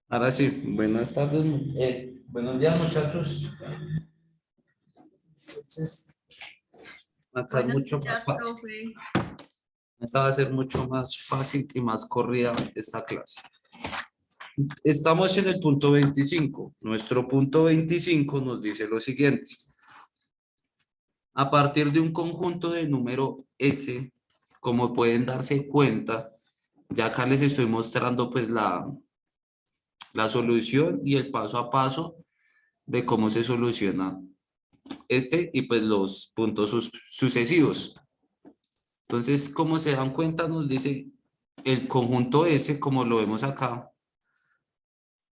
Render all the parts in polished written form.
Ahora sí, buenas tardes, buenos días muchachos. Entonces, acá es Buenos mucho más días, fácil. profe. Esta va a ser mucho más fácil y más corrida esta clase. Estamos en el punto 25. Nuestro punto 25 nos dice lo siguiente. A partir de un conjunto de número S, como pueden darse cuenta, ya acá les estoy mostrando pues la solución y el paso a paso de cómo se soluciona y pues los puntos sucesivos. Entonces, como se dan cuenta, nos dice el conjunto S, como lo vemos acá,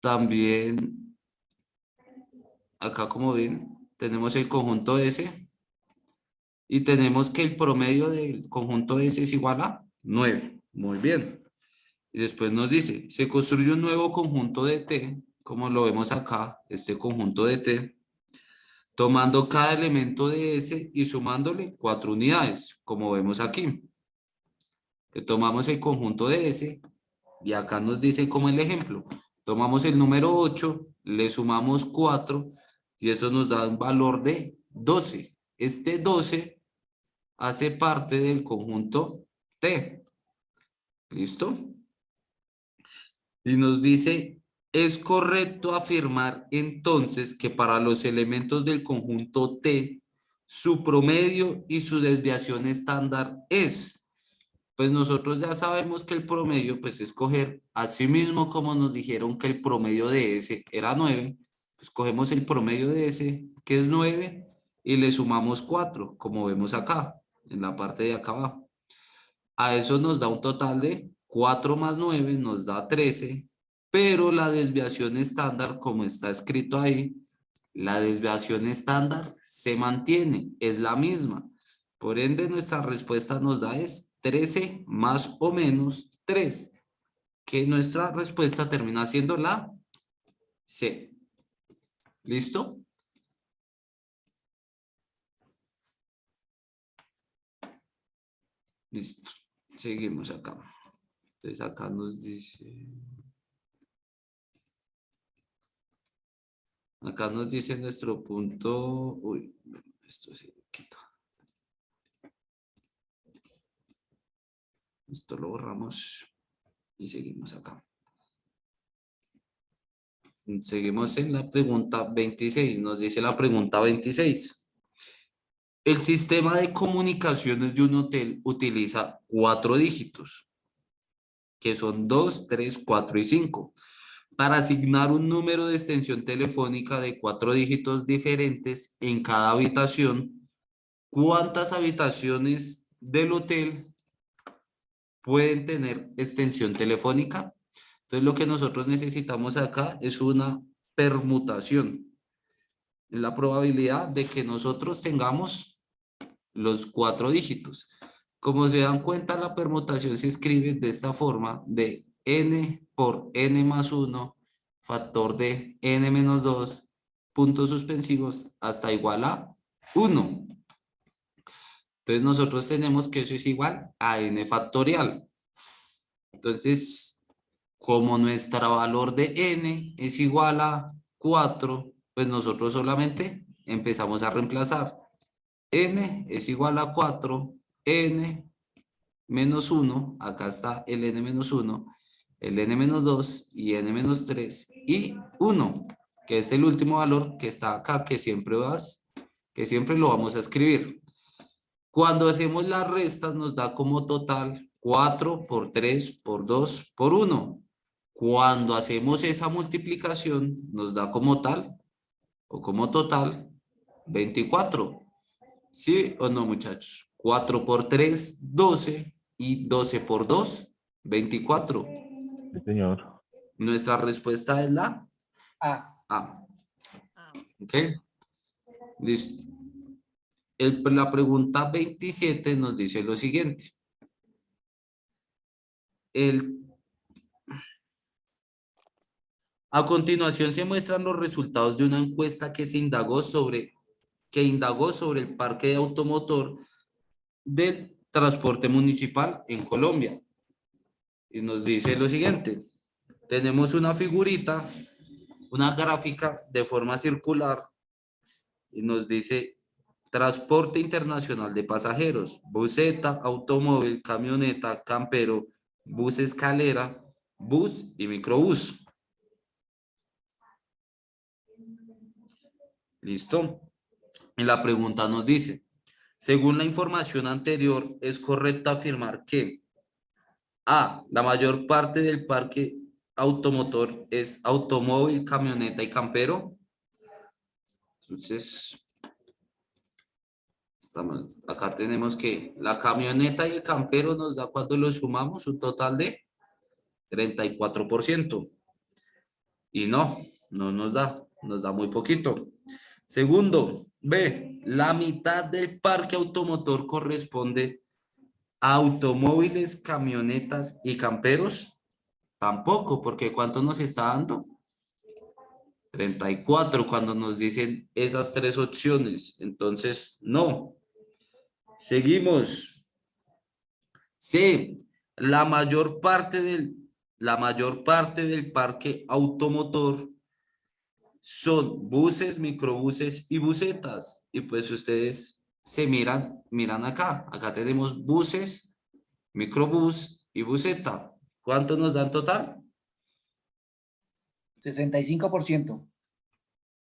también, acá como ven, tenemos el conjunto S y tenemos que el promedio del conjunto S es igual a 9. Muy bien. Y después nos dice, se construye un nuevo conjunto de T, como lo vemos acá, este conjunto de T, tomando cada elemento de S y sumándole 4 unidades, como vemos aquí. Que tomamos el conjunto de S y acá nos dice como el ejemplo. Tomamos el número 8, le sumamos 4 y eso nos da un valor de 12. Este 12 hace parte del conjunto T. ¿Listo? Y nos dice, es correcto afirmar entonces que para los elementos del conjunto T, su promedio y su desviación estándar es. Pues nosotros ya sabemos que el promedio, pues es coger, así mismo como nos dijeron que el promedio de S era 9, pues cogemos el promedio de S, que es 9, y le sumamos 4, como vemos acá, en la parte de acá abajo. A eso nos da un total de 4 más 9 nos da 13, pero la desviación estándar, como está escrito ahí, la desviación estándar se mantiene, es la misma. Por ende, nuestra respuesta nos da es 13 más o menos 3, que nuestra respuesta termina siendo la C. ¿Listo? Listo. Seguimos acá. Entonces acá nos dice... Acá nos dice nuestro punto... Uy, esto sí lo quito. Esto lo borramos y seguimos acá. Seguimos en la pregunta 26. Nos dice la pregunta 26. El sistema de comunicaciones de un hotel utiliza 4 dígitos, que son 2, 3, 4 y 5. Para asignar un número de extensión telefónica de 4 dígitos diferentes en cada habitación, ¿cuántas habitaciones del hotel pueden tener extensión telefónica? Entonces, lo que nosotros necesitamos acá es una permutación. La probabilidad de que nosotros tengamos los 4 dígitos. Como se dan cuenta, la permutación se escribe de esta forma, de n por n más 1, factor de n menos 2, puntos suspensivos, hasta igual a 1. Entonces nosotros tenemos que eso es igual a n factorial. Entonces, como nuestro valor de n es igual a 4, pues nosotros solamente empezamos a reemplazar. N es igual a 4, n menos 1, acá está el n menos 1, el n menos 2 y n menos 3 y 1, que es el último valor que está acá, que siempre lo vamos a escribir. Cuando hacemos las restas nos da como total 4 por 3 por 2 por 1. Cuando hacemos esa multiplicación nos da como tal o como total 24. ¿Sí o no, muchachos? 4 por 3, 12 y 12 por 2, 24. Sí, señor. Nuestra respuesta es la A. A. ¿Ok? Listo. La pregunta 27 nos dice lo siguiente. A continuación se muestran los resultados de una encuesta que indagó sobre el parque de automotor del transporte municipal en Colombia. Y nos dice lo siguiente. tenemos una figurita, una gráfica de forma circular y nos dice transporte internacional de pasajeros, buseta, automóvil, camioneta, campero, bus escalera, bus y microbús. ¿Listo? Y la pregunta nos dice, según la información anterior, ¿es correcto afirmar que A, la mayor parte del parque automotor es automóvil, camioneta y campero? Entonces, acá tenemos que la camioneta y el campero nos da, cuando lo sumamos, un total de 34%. Y no nos da muy poquito. Segundo, B, la mitad del parque automotor corresponde a automóviles, camionetas y camperos. Tampoco, porque ¿cuánto nos está dando? 34 cuando nos dicen esas tres opciones. Entonces, no. Seguimos. C, la mayor parte del parque automotor son buses, microbuses y busetas. Y pues ustedes se miran acá. Acá tenemos buses, microbús y buseta. ¿Cuánto nos dan total? 65%.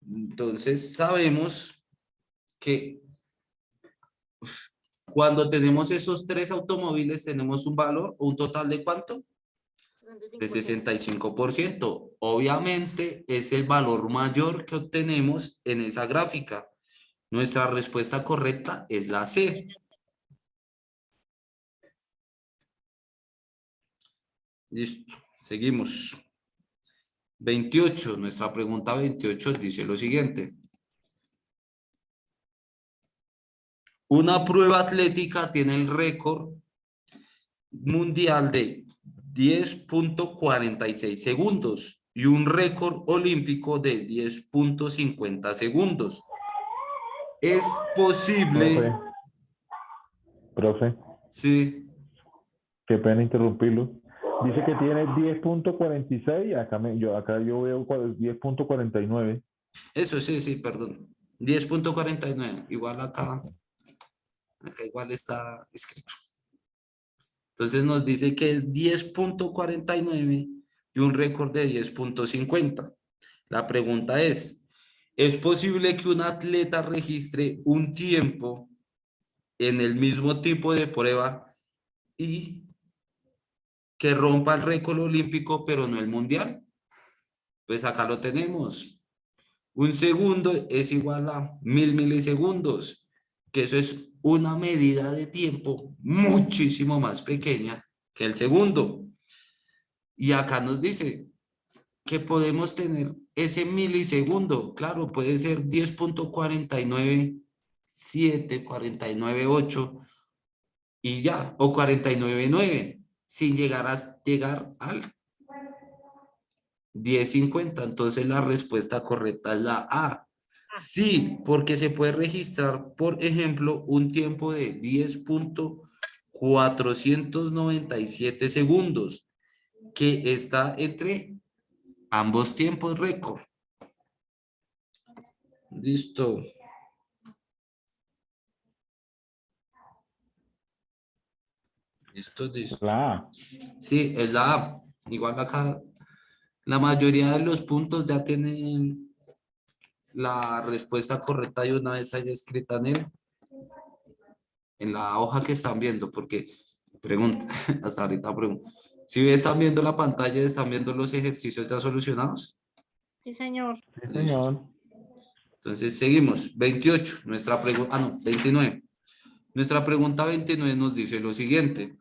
Entonces sabemos que cuando tenemos esos tres automóviles tenemos un valor, un total de ¿cuánto? De 65%. Obviamente es el valor mayor que obtenemos en esa gráfica. Nuestra respuesta correcta es la C. Listo, seguimos. 28, nuestra pregunta 28 dice lo siguiente. Una prueba atlética tiene el récord mundial de 10.46 segundos y un récord olímpico de 10.50 segundos. Es posible... Profe, Sí. qué pena interrumpirlo. Dice que tiene 10.46, acá yo veo 10.49. Eso sí, perdón. 10.49, igual acá igual está escrito. Entonces nos dice que es 10.49 y un récord de 10.50. La pregunta ¿es posible que un atleta registre un tiempo en el mismo tipo de prueba y que rompa el récord olímpico, pero no el mundial? Pues acá lo tenemos. Un segundo es igual a 1000 milisegundos, que eso es una medida de tiempo muchísimo más pequeña que el segundo. Y acá nos dice que podemos tener ese milisegundo. Claro, puede ser 10.497, 49.8 y ya, o 49.9, sin llegar al 10.50. Entonces la respuesta correcta es la A. Sí, porque se puede registrar, por ejemplo, un tiempo de 10.497 segundos, que está entre ambos tiempos récord. Listo. Listo. La A. Sí, es la A. Igual acá, la mayoría de los puntos ya tienen la respuesta correcta y una vez ahí escrita en la hoja que están viendo, porque pregunta, hasta ahorita pregunta. Si están viendo la pantalla, están viendo los ejercicios ya solucionados. Sí, señor. Sí, señor. Entonces seguimos. 28, nuestra pregunta, no, 29. Nuestra pregunta 29 nos dice lo siguiente.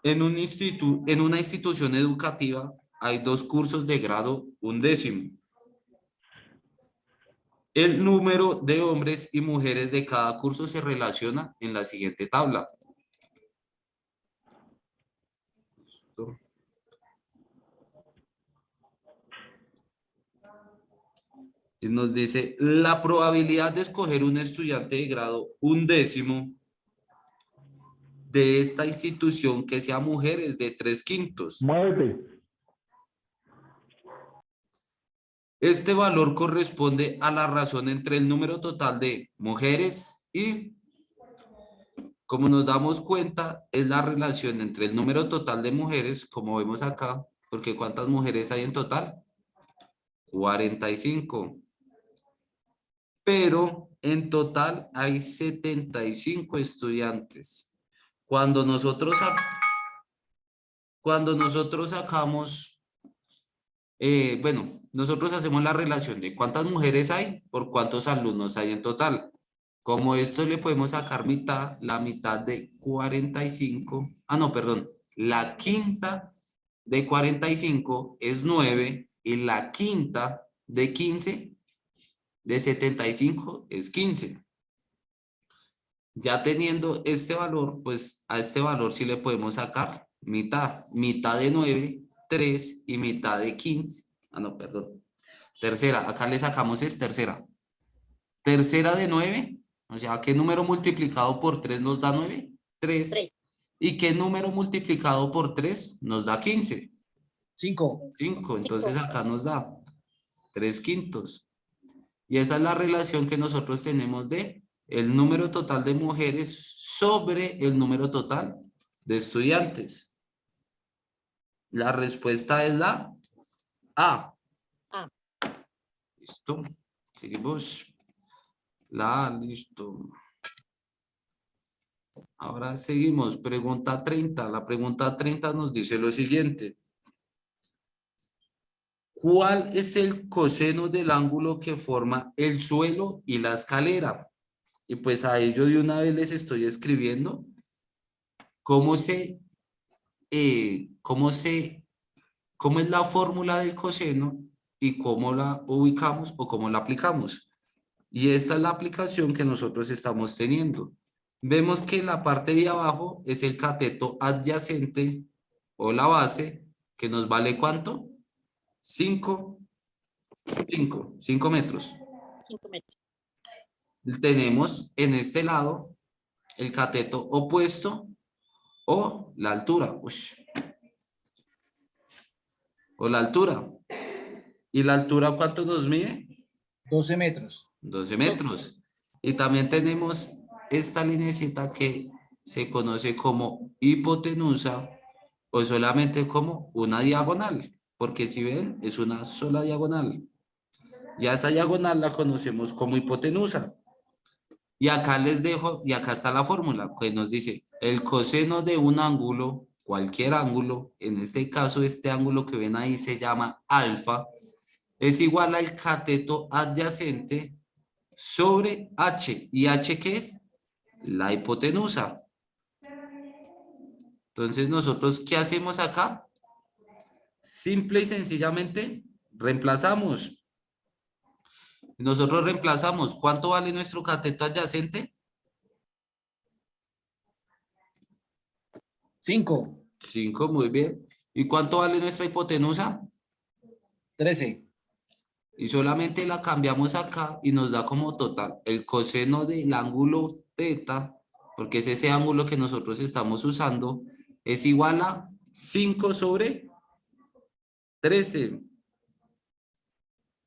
En una institución educativa hay dos cursos de grado undécimo. El número de hombres y mujeres de cada curso se relaciona en la siguiente tabla. Y nos dice, la probabilidad de escoger un estudiante de grado undécimo de esta institución que sea mujer es de 3/5. Muévete. Este valor corresponde a la razón entre el número total de mujeres y, como nos damos cuenta, es la relación entre el número total de mujeres, como vemos acá, porque ¿cuántas mujeres hay en total? 45. Pero en total hay 75 estudiantes. Cuando nosotros, cuando nosotros sacamos, bueno, nosotros hacemos la relación de cuántas mujeres hay por cuántos alumnos hay en total. Como esto le podemos sacar mitad, la mitad de 45, no, perdón, la quinta de 45 es 9 y la quinta de 15 de 75 es 15. Ya teniendo este valor, pues a este valor sí le podemos sacar mitad. Mitad de 9, 3 y mitad de 15. No, perdón. Tercera, acá le sacamos es tercera. Tercera de 9, o sea, ¿qué número multiplicado por 3 nos da 9? 3. 3. ¿Y qué número multiplicado por 3 nos da 15? 5. 5. Entonces acá nos da 3 quintos. Y esa es la relación que nosotros tenemos de el número total de mujeres sobre el número total de estudiantes. La respuesta es la A. A. Listo. Seguimos. La A, listo. Ahora seguimos. Pregunta 30. La pregunta 30 nos dice lo siguiente. ¿Cuál es el coseno del ángulo que forma el suelo y la escalera? Y pues a ello de una vez les estoy escribiendo cómo es la fórmula del coseno y cómo la ubicamos o cómo la aplicamos. Y esta es la aplicación que nosotros estamos teniendo. Vemos que en la parte de abajo es el cateto adyacente o la base, que nos vale ¿cuánto? 5 metros. 5 metros. Tenemos en este lado el cateto opuesto o la altura. O la altura. ¿Y la altura cuánto nos mide? 12 metros. 12 metros. Y también tenemos esta linecita que se conoce como hipotenusa o solamente como una diagonal, porque si ven es una sola diagonal. Y a esa diagonal la conocemos como hipotenusa. Y acá les dejo, y acá está la fórmula que nos dice el coseno de un ángulo, cualquier ángulo, en este caso este ángulo que ven ahí se llama alfa, es igual al cateto adyacente sobre H. ¿Y H qué es? La hipotenusa. Entonces nosotros, ¿qué hacemos acá? Simple y sencillamente reemplazamos. Nosotros reemplazamos. ¿Cuánto vale nuestro cateto adyacente? 5. 5, muy bien. ¿Y cuánto vale nuestra hipotenusa? 13. Y solamente la cambiamos acá y nos da como total el coseno del ángulo teta, porque es ese ángulo que nosotros estamos usando, es igual a 5 sobre 13.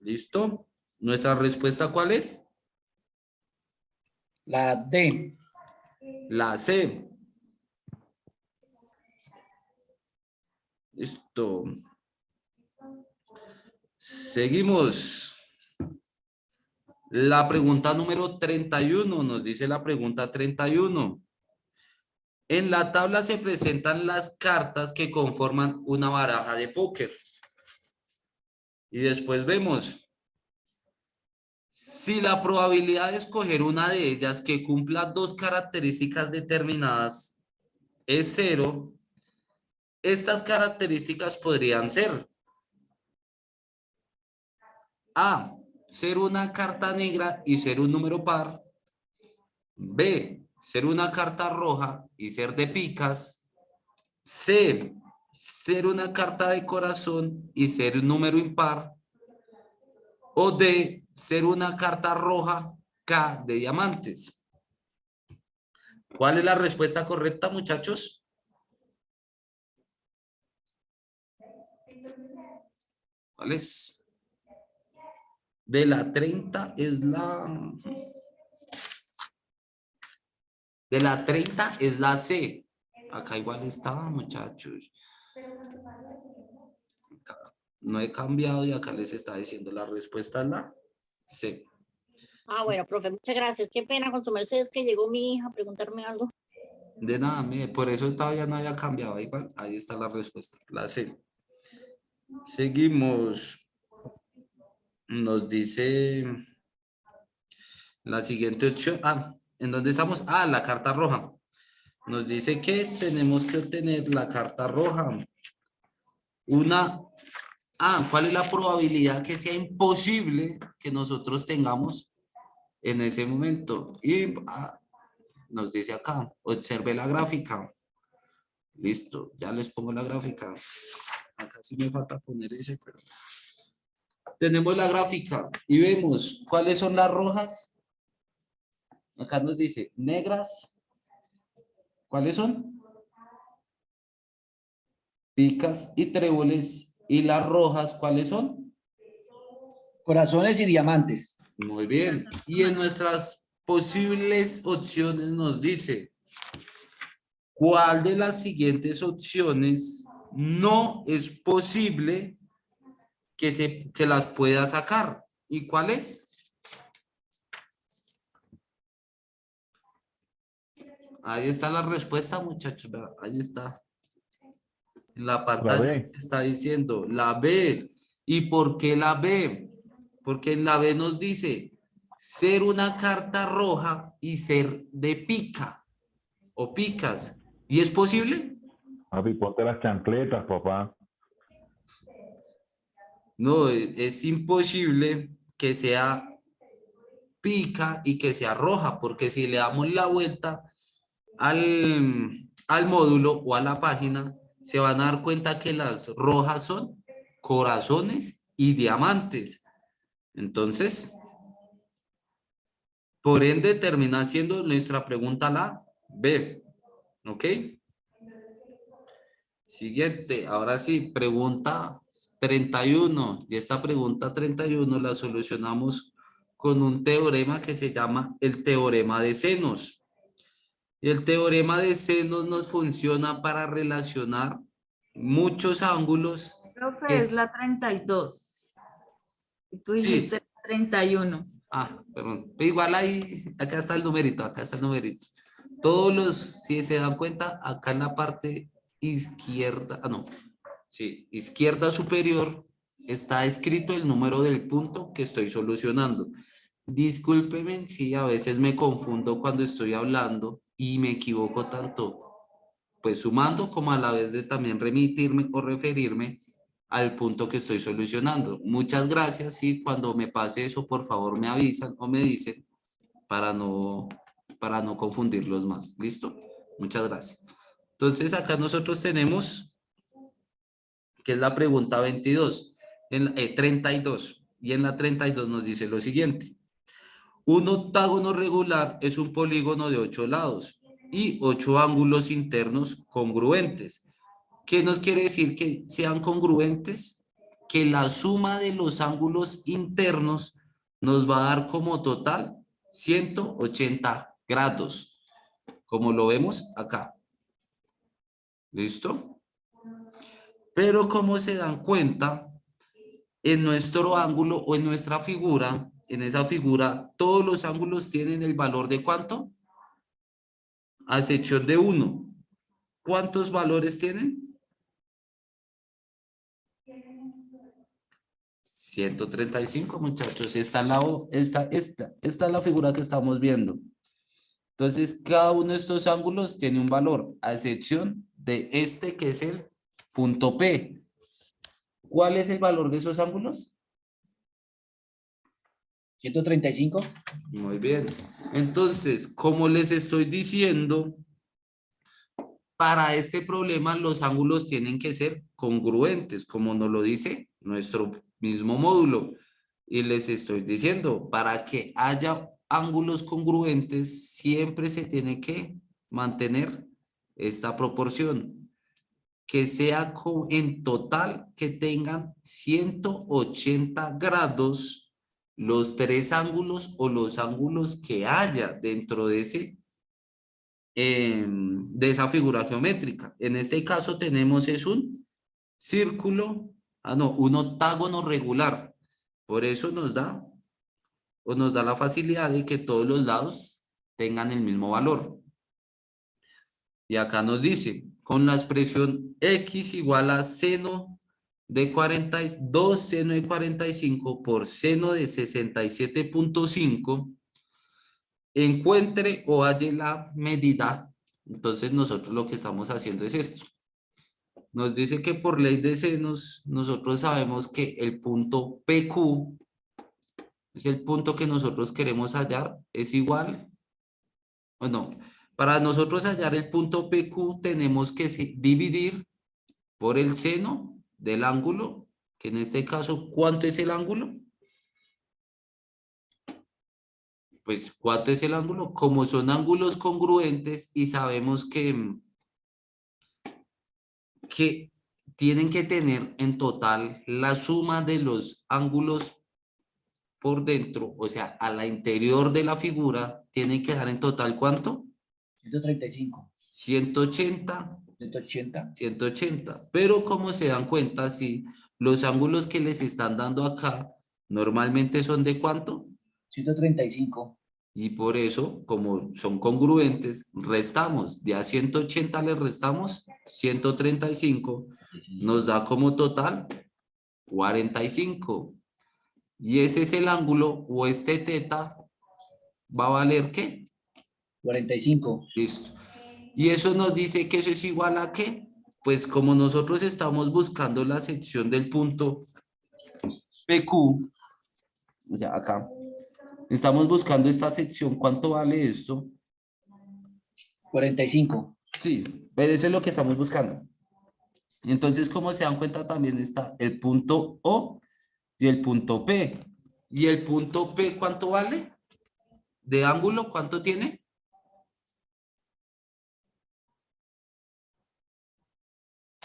¿Listo? ¿Nuestra respuesta cuál es? La D. La C. Listo. Seguimos. La pregunta número 31, nos dice la pregunta 31. En la tabla se presentan las cartas que conforman una baraja de póker. Y después vemos, si la probabilidad de escoger una de ellas que cumpla dos características determinadas es 0, estas características podrían ser A, ser una carta negra y ser un número par. B, ser una carta roja y ser de picas. C, ser una carta de corazón y ser un número impar. O D, ser una carta roja K de diamantes. ¿Cuál es la respuesta correcta, muchachos? ¿Cuál es? de la 30 es la... De la 30 es la C. Acá igual estaba, muchachos. Acá no he cambiado y acá les está diciendo la respuesta es la C. Ah, bueno, profe, muchas gracias. Qué pena con su merced, es que llegó mi hija a preguntarme algo. De nada, mire, por eso todavía no había cambiado. Igual, ahí está la respuesta, la C. Seguimos. Nos dice la siguiente opción. Ah, ¿en dónde estamos? Ah, la carta roja. Nos dice que tenemos que obtener la carta roja. ¿Cuál es la probabilidad que sea imposible que nosotros tengamos en ese momento? Y nos dice acá, observe la gráfica. Listo, ya les pongo la gráfica. Acá sí me falta poner ese, pero... Tenemos la gráfica y vemos cuáles son las rojas. Acá nos dice negras. ¿Cuáles son? Picas y tréboles. Y las rojas, ¿cuáles son? Corazones y diamantes. Muy bien. Y en nuestras posibles opciones nos dice, ¿cuál de las siguientes opciones no es posible que las pueda sacar? ¿Y cuál es? Ahí está la respuesta, muchachos. Ahí está. En la pantalla B. se está diciendo la B. ¿Y por qué la B? Porque en la B nos dice ser una carta roja y ser de pica o picas. ¿Y es posible? Papi, ponte las chancletas, papá. No, es imposible que sea pica y que sea roja, porque si le damos la vuelta al módulo o a la página, se van a dar cuenta que las rojas son corazones y diamantes. Entonces, por ende, termina siendo nuestra pregunta la B. ¿Ok? Siguiente, ahora sí, pregunta 31. Y esta pregunta 31 la solucionamos con un teorema que se llama el teorema de senos. Y el teorema de senos nos funciona para relacionar muchos ángulos. Profe, es la 32. Y tú dijiste Sí. 31. Perdón. Pero igual ahí, acá está el numerito, acá está el numerito. Todos los, si se dan cuenta, acá en la parte izquierda, izquierda superior, está escrito el número del punto que estoy solucionando. Discúlpenme si a veces me confundo cuando estoy hablando y me equivoco tanto, pues sumando como a la vez de también remitirme o referirme al punto que estoy solucionando. Muchas gracias y cuando me pase eso, por favor me avisan o me dicen para no confundirlos más. ¿Listo? Muchas gracias. Entonces acá nosotros tenemos, que es la pregunta 22, 32, y en la 32 nos dice lo siguiente. Un octágono regular es un polígono de 8 lados y 8 ángulos internos congruentes. ¿Qué nos quiere decir que sean congruentes? Que la suma de los ángulos internos nos va a dar como total 180 grados, como lo vemos acá. ¿Listo? Pero como se dan cuenta, en nuestro ángulo o en nuestra figura, en esa figura, todos los ángulos tienen el valor de ¿cuánto? A excepción de 1. ¿Cuántos valores tienen? 135, muchachos. Esta es la figura que estamos viendo. Entonces, cada uno de estos ángulos tiene un valor, a excepción de este que es el punto P. ¿Cuál es el valor de esos ángulos? 135. Muy bien. Entonces, como les estoy diciendo, para este problema los ángulos tienen que ser congruentes, como nos lo dice nuestro mismo módulo. Y les estoy diciendo, para que haya ángulos congruentes, siempre se tiene que mantener esta proporción. Que sea en total que tengan 180 grados los tres ángulos o los ángulos que haya dentro de de esa figura geométrica. En este caso tenemos es un círculo, un octágono regular. Por eso nos da la facilidad de que todos los lados tengan el mismo valor. Y acá nos dice, con la expresión x igual a seno de 42 seno de 45 por seno de 67.5, encuentre o halle la medida. Entonces nosotros lo que estamos haciendo es esto. Nos dice que por ley de senos, nosotros sabemos que el punto PQ es el punto que nosotros queremos hallar, es igual, o no, para nosotros hallar el punto PQ tenemos que dividir por el seno del ángulo, que en este caso, ¿cuánto es el ángulo? Pues, ¿cuánto es el ángulo? Como son ángulos congruentes y sabemos que tienen que tener en total la suma de los ángulos por dentro, o sea, a la interior de la figura, tiene que dar en total, ¿cuánto? 135. 180. 180. 180. Pero como se dan cuenta, si los ángulos que les están dando acá normalmente son de ¿cuánto? 135. Y por eso, como son congruentes, restamos. De a 180 le restamos 135. Nos da como total 45. Y ese es el ángulo, o este teta, ¿va a valer qué? 45. Listo. Y eso nos dice que eso es igual a ¿qué? Pues como nosotros estamos buscando la sección del punto PQ, o sea, acá, estamos buscando esta sección, ¿cuánto vale esto? 45. Sí, pero eso es lo que estamos buscando. Entonces, como se dan cuenta, también está el punto O y el punto P. ¿Y el punto P cuánto vale? ¿De ángulo cuánto tiene?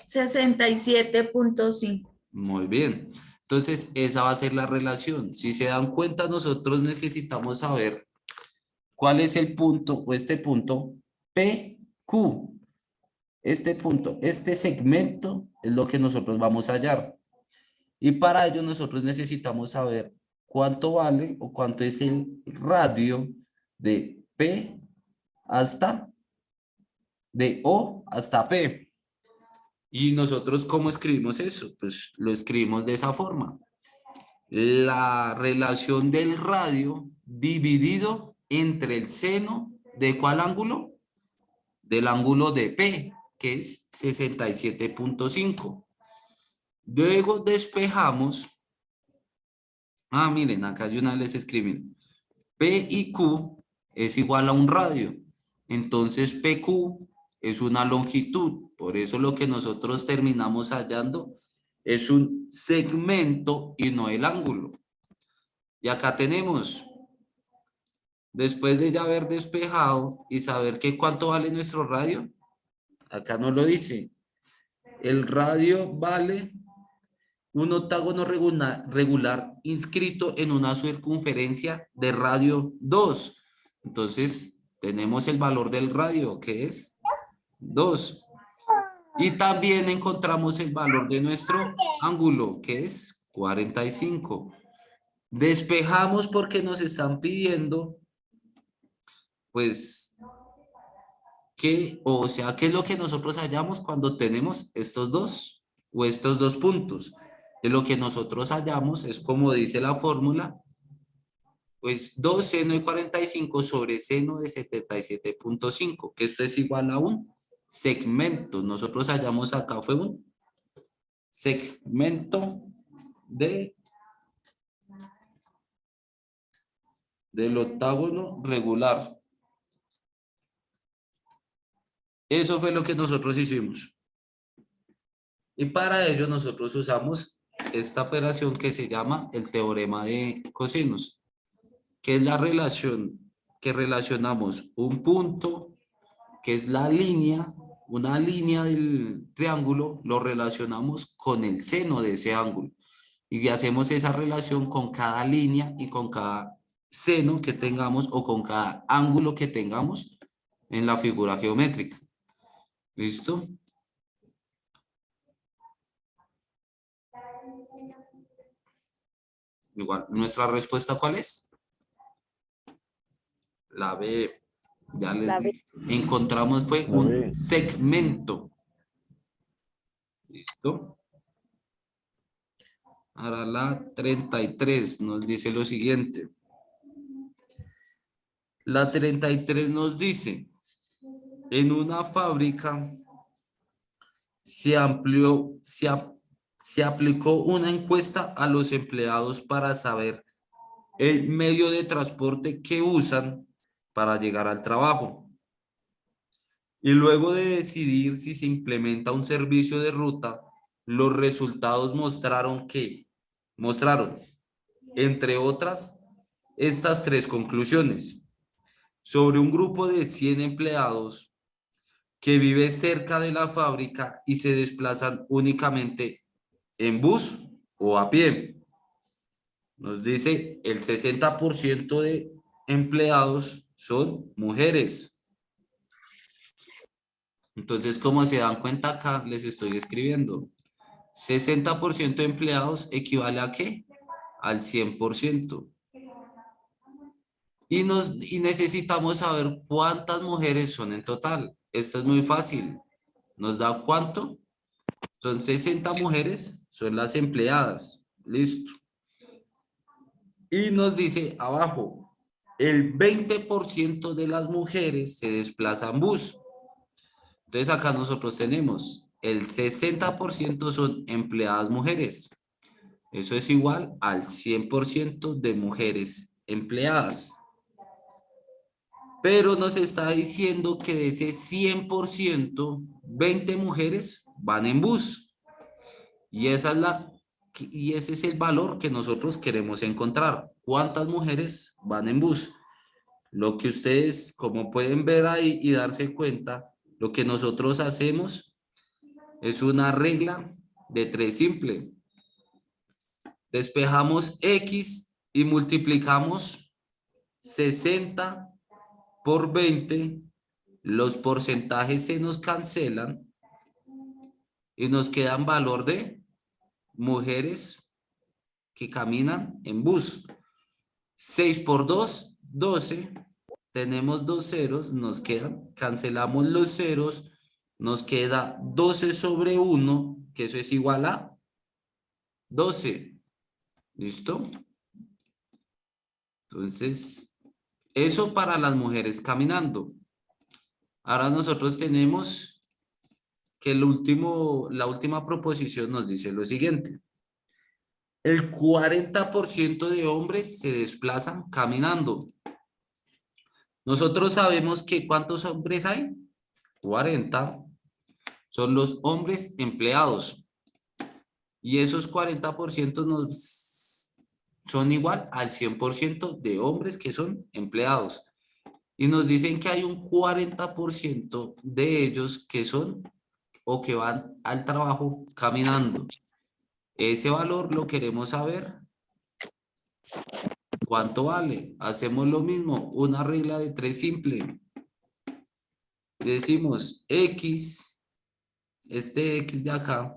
67.5. Muy bien. Entonces, esa va a ser la relación. Si se dan cuenta, nosotros necesitamos saber cuál es el punto o este punto PQ. Este punto, este segmento es lo que nosotros vamos a hallar. Y para ello nosotros necesitamos saber cuánto vale o cuánto es el radio de P hasta, de O hasta P. Y nosotros, ¿cómo escribimos eso? Pues lo escribimos de esa forma. La relación del radio dividido entre el seno de ¿cuál ángulo? Del ángulo de P, que es 67.5. Luego despejamos. Miren, acá yo una vez escribí. P y Q es igual a un radio. Entonces PQ es una longitud. Por eso lo que nosotros terminamos hallando es un segmento y no el ángulo. Y acá tenemos, después de ya haber despejado y saber que cuánto vale nuestro radio, acá no lo dice. El radio vale un octágono regular inscrito en una circunferencia de radio 2. Entonces, tenemos el valor del radio, que es 2. Y también encontramos el valor de nuestro ángulo, que es 45. Despejamos porque nos están pidiendo, pues, ¿qué es lo que nosotros hallamos cuando tenemos estos dos o estos dos puntos? De lo que nosotros hallamos es como dice la fórmula, pues 2 seno de 45 sobre seno de 77.5, que esto es igual a un segmento. Nosotros hallamos acá fue un segmento del octágono regular. Eso fue lo que nosotros hicimos. Y para ello nosotros usamos esta operación que se llama el teorema de cosinos, que es la relación que relacionamos un punto, que es la línea, una línea del triángulo, lo relacionamos con el seno de ese ángulo. y hacemos esa relación con cada línea y con cada seno que tengamos o con cada ángulo que tengamos en la figura geométrica. ¿Listo? Igual, ¿nuestra respuesta cuál es? La B. Ya les La B. dije. Encontramos fue La un B. segmento. ¿Listo? Ahora la 33 nos dice lo siguiente. La 33 nos dice, en una fábrica se aplicó una encuesta a los empleados para saber el medio de transporte que usan para llegar al trabajo. Y luego de decidir si se implementa un servicio de ruta, los resultados mostraron, entre otras, estas tres conclusiones. Sobre un grupo de 100 empleados que vive cerca de la fábrica y se desplazan únicamente en bus o a pie. Nos dice el 60% de empleados son mujeres. Entonces, como se dan cuenta acá, les estoy escribiendo. 60% de empleados equivale ¿a qué? Al 100%. Y necesitamos saber cuántas mujeres son en total. Esto es muy fácil. ¿Nos da cuánto? Son 60 mujeres, son las empleadas. Listo. Y nos dice abajo, el 20% de las mujeres se desplazan en bus. Entonces acá nosotros tenemos el 60% son empleadas mujeres. Eso es igual al 100% de mujeres empleadas. Pero nos está diciendo que de ese 100%, 20 mujeres van en bus. Y ese es el valor que nosotros queremos encontrar. ¿Cuántas mujeres van en bus? Lo que ustedes, como pueden ver ahí y darse cuenta, lo que nosotros hacemos es una regla de 3 simple. Despejamos X y multiplicamos 60 por 20, los porcentajes se nos cancelan y nos quedan valor de mujeres que caminan en bus. 6 por 2, 12. Tenemos 2 ceros, nos quedan, cancelamos los ceros, nos queda 12 sobre 1, que eso es igual a 12. ¿Listo? Entonces, eso para las mujeres caminando. Ahora nosotros tenemos que la última proposición nos dice lo siguiente. El 40% de hombres se desplazan caminando. Nosotros sabemos que ¿cuántos hombres hay? 40. Son los hombres empleados. Y esos 40% son igual al 100% de hombres que son empleados. Y nos dicen que hay un 40% de ellos que son o que van al trabajo caminando. Ese valor lo queremos saber. ¿Cuánto vale? Hacemos lo mismo, una regla de 3 simple. Decimos X, este X de acá,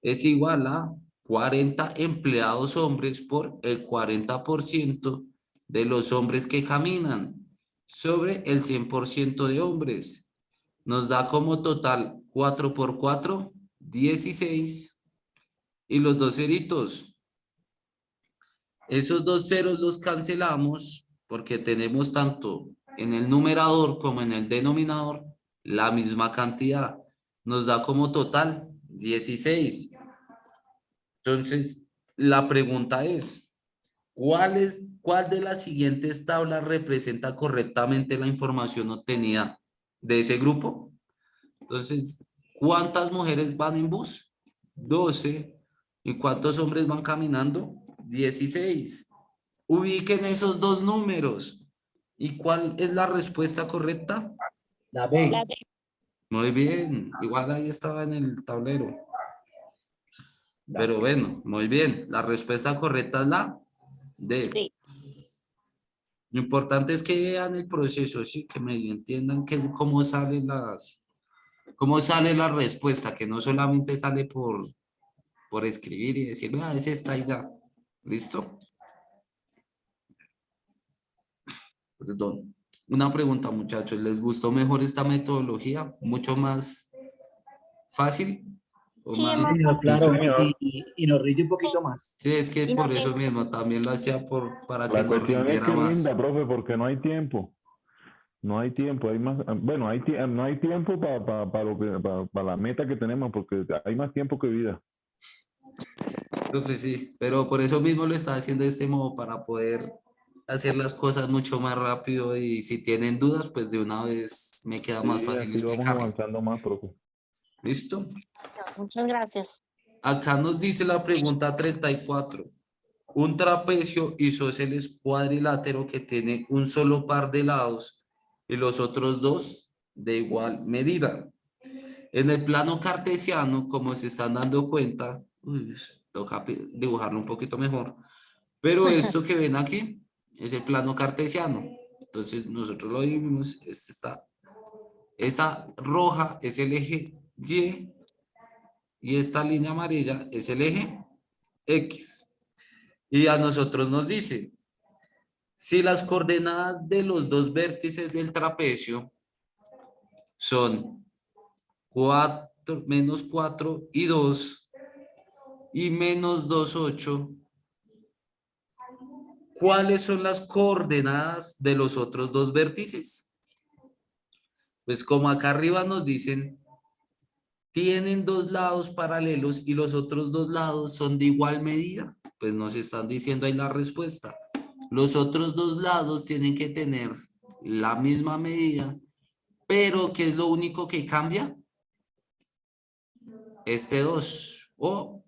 es igual a 40 empleados hombres por el 40% de los hombres que caminan sobre el 100% de hombres. Nos da como total 4 por 4, 16. Y los dos ceritos. Esos 2 ceros los cancelamos porque tenemos tanto en el numerador como en el denominador la misma cantidad. Nos da como total 16. Entonces, la pregunta es, ¿cuál de las siguientes tablas representa correctamente la información obtenida de ese grupo? Entonces, ¿cuántas mujeres van en bus? 12. ¿Y cuántos hombres van caminando? 16. Ubiquen esos dos números. ¿Y cuál es la respuesta correcta? La B. La D. Muy bien, igual ahí estaba en el tablero. Pero bueno, muy bien. La respuesta correcta es la D. Sí. Lo importante es que vean el proceso, sí, que medio entiendan cómo salen cómo sale la respuesta, que no solamente sale por escribir y decir, ah, es esta y ya. ¿Listo? Perdón. Una pregunta, muchachos. ¿Les gustó mejor esta metodología? ¿Mucho más fácil? ¿O Sí, es más? Sí, más señor, fácil. claro. señor. Y nos rinde un Sí. poquito más. Sí, es que Y por no eso te- mismo también lo hacía para que La nos cuestión es rindiera que más. rinda, profe, porque no hay tiempo. No hay tiempo, hay más, bueno, no hay tiempo para lo que, para la meta que tenemos, porque hay más tiempo que vida. Creo que sí, pero por eso mismo lo está haciendo de este modo, para poder hacer las cosas mucho más rápido, y si tienen dudas, pues de una vez me queda más Sí, fácil así vamos explicarles. avanzando más, profe. ¿Listo? Muchas gracias. Acá nos dice la pregunta 34. Un trapecio isósceles cuadrilátero que tiene un solo par de lados y los otros dos de igual medida. En el plano cartesiano, como se están dando cuenta, toca dibujarlo un poquito mejor, pero esto que ven aquí es el plano cartesiano. Entonces nosotros lo vimos, esa roja es el eje y esta línea amarilla es el eje X. Y a nosotros nos dice, si las coordenadas de los dos vértices del trapecio son 4, menos 4 y 2 y menos 2, 8, ¿cuáles son las coordenadas de los otros dos vértices? Pues como acá arriba nos dicen, tienen dos lados paralelos y los otros dos lados son de igual medida, pues nos están diciendo ahí la respuesta. Los otros dos lados tienen que tener la misma medida, pero ¿qué es lo único que cambia? Este 2 o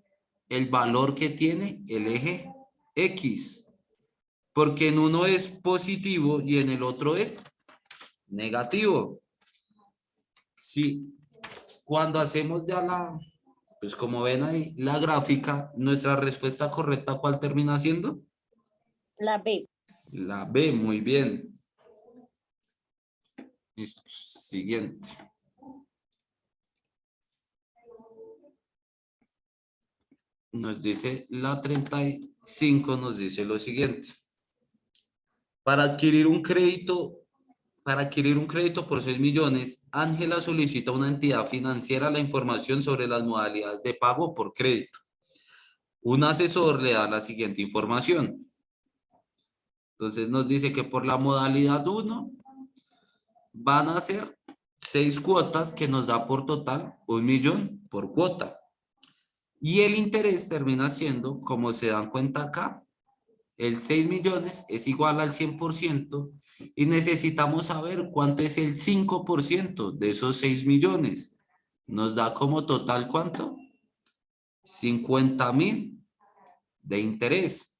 el valor que tiene el eje X, porque en uno es positivo y en el otro es negativo. Sí, cuando hacemos ya pues como ven ahí, la gráfica, nuestra respuesta correcta, ¿cuál termina siendo? La B. La B, muy bien. Listo, siguiente. Nos dice la 35, nos dice lo siguiente. Para adquirir un crédito por 6 millones, Ángela solicita a una entidad financiera la información sobre las modalidades de pago por crédito. Un asesor le da la siguiente información. Entonces nos dice que por la modalidad 1 van a ser 6 cuotas que nos da por total 1 millón por cuota. Y el interés termina siendo, como se dan cuenta acá, el 6 millones es igual al 100% y necesitamos saber cuánto es el 5% de esos 6 millones. Nos da como total, ¿cuánto? 50,000 de interés.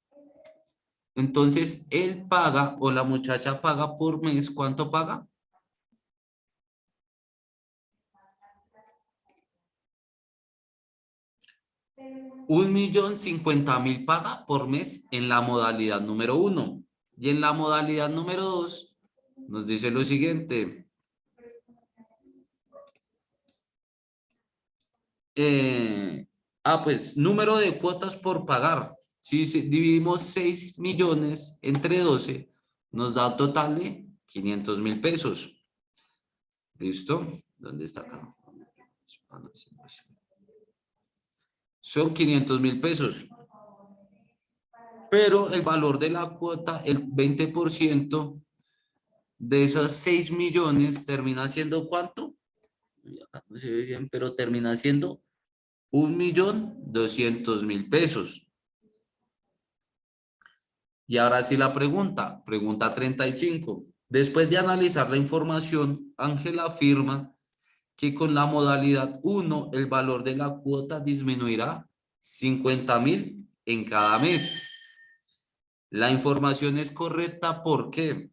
Entonces, él paga o la muchacha paga por mes, ¿cuánto paga? $1,050,000 paga por mes en la modalidad número 1. Y en la modalidad número 2 nos dice lo siguiente. Pues número de cuotas por pagar. Si dividimos 6 millones entre 12, nos da un total de 500,000 pesos. ¿Listo? ¿Dónde está acá? Son 500,000 pesos. Pero el valor de la cuota, el 20% de esos 6 millones termina siendo ¿cuánto? Acá no se ve bien, pero termina siendo 1,200,000 pesos. Y ahora sí la pregunta 35. Después de analizar la información, Ángela afirma que con la modalidad 1 el valor de la cuota disminuirá 50,000 en cada mes. La información es correcta porque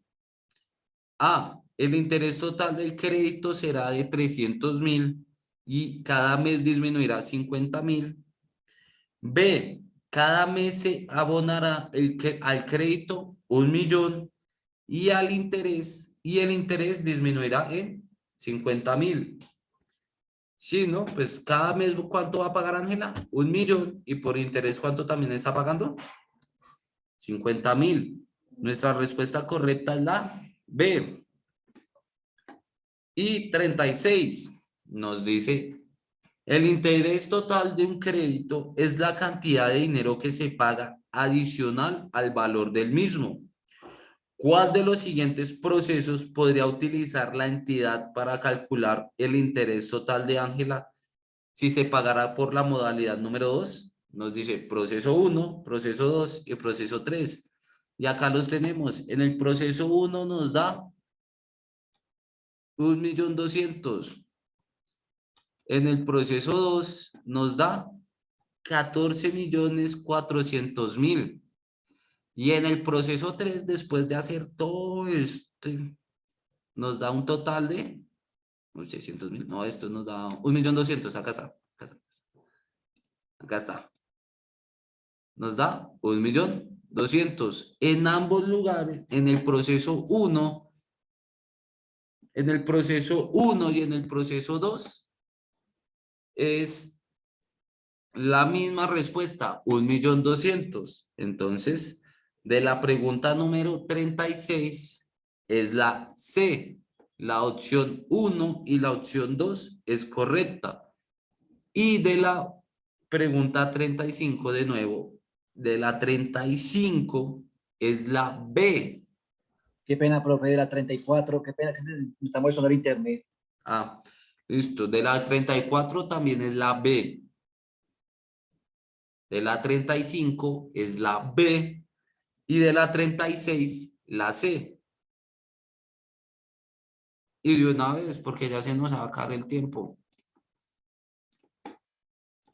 el interés total del crédito será de 300,000 y cada mes disminuirá 50,000. B, cada mes se abonará al crédito 1.000.000 y el interés disminuirá en 50.000. Sí, ¿no? Pues cada mes, ¿cuánto va a pagar Ángela? 1.000.000. ¿Y por interés cuánto también está pagando? 50.000. Nuestra respuesta correcta es la B. Y 36 nos dice, el interés total de un crédito es la cantidad de dinero que se paga adicional al valor del mismo. ¿Cuál de los siguientes procesos podría utilizar la entidad para calcular el interés total de Ángela si se pagará por la modalidad número 2? Nos dice proceso 1, proceso 2 y proceso 3. Y acá los tenemos. En el proceso 1 nos da 1.200.000. En el proceso 2 nos da 14.400.000. Y en el proceso 3, después de hacer todo esto, nos da un total de 600.000. No, esto nos da 1.200.000. Acá está. Acá está. Nos da 1.200.000. En ambos lugares, en el proceso 1, y en el proceso 2, es la misma respuesta, 1.200.000. Entonces, de la pregunta número 36 es la C. La opción 1 y la opción 2 es correcta. Y de la pregunta 35, de nuevo, de la 35 es la B. Qué pena, profe, de la 34. Qué pena que me está molestando el internet. Ah, listo. De la 34 también es la B. De la 35 es la B. Y de la 36, la C. Y de una vez, porque ya se nos va a acabar el tiempo.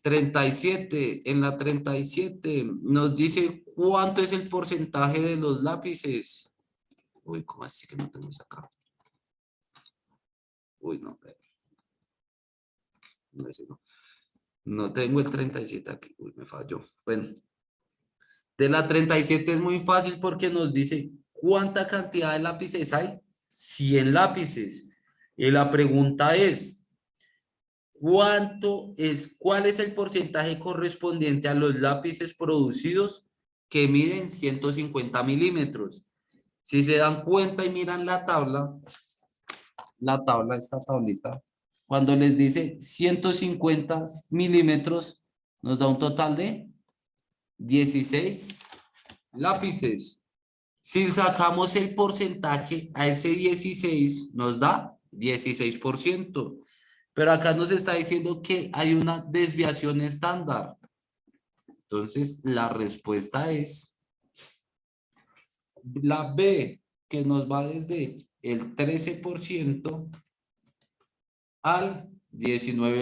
37, en la 37 nos dice cuánto es el porcentaje de los lápices. Uy, ¿cómo así que no tengo esa acá? Uy, no, no, ese no. No tengo el 37 aquí. Uy, me falló. Bueno, de la 37 es muy fácil porque nos dice cuánta cantidad de lápices hay. 100 lápices. Y la pregunta es, ¿cuál es el porcentaje correspondiente a los lápices producidos que miden 150 milímetros? Si se dan cuenta y miran la tabla, esta tablita, cuando les dice 150 milímetros, nos da un total de 16 lápices. Si sacamos el porcentaje a ese 16, nos da 16%. Pero acá nos está diciendo que hay una desviación estándar. Entonces, la respuesta es la B, que nos va desde el 13% al 19%.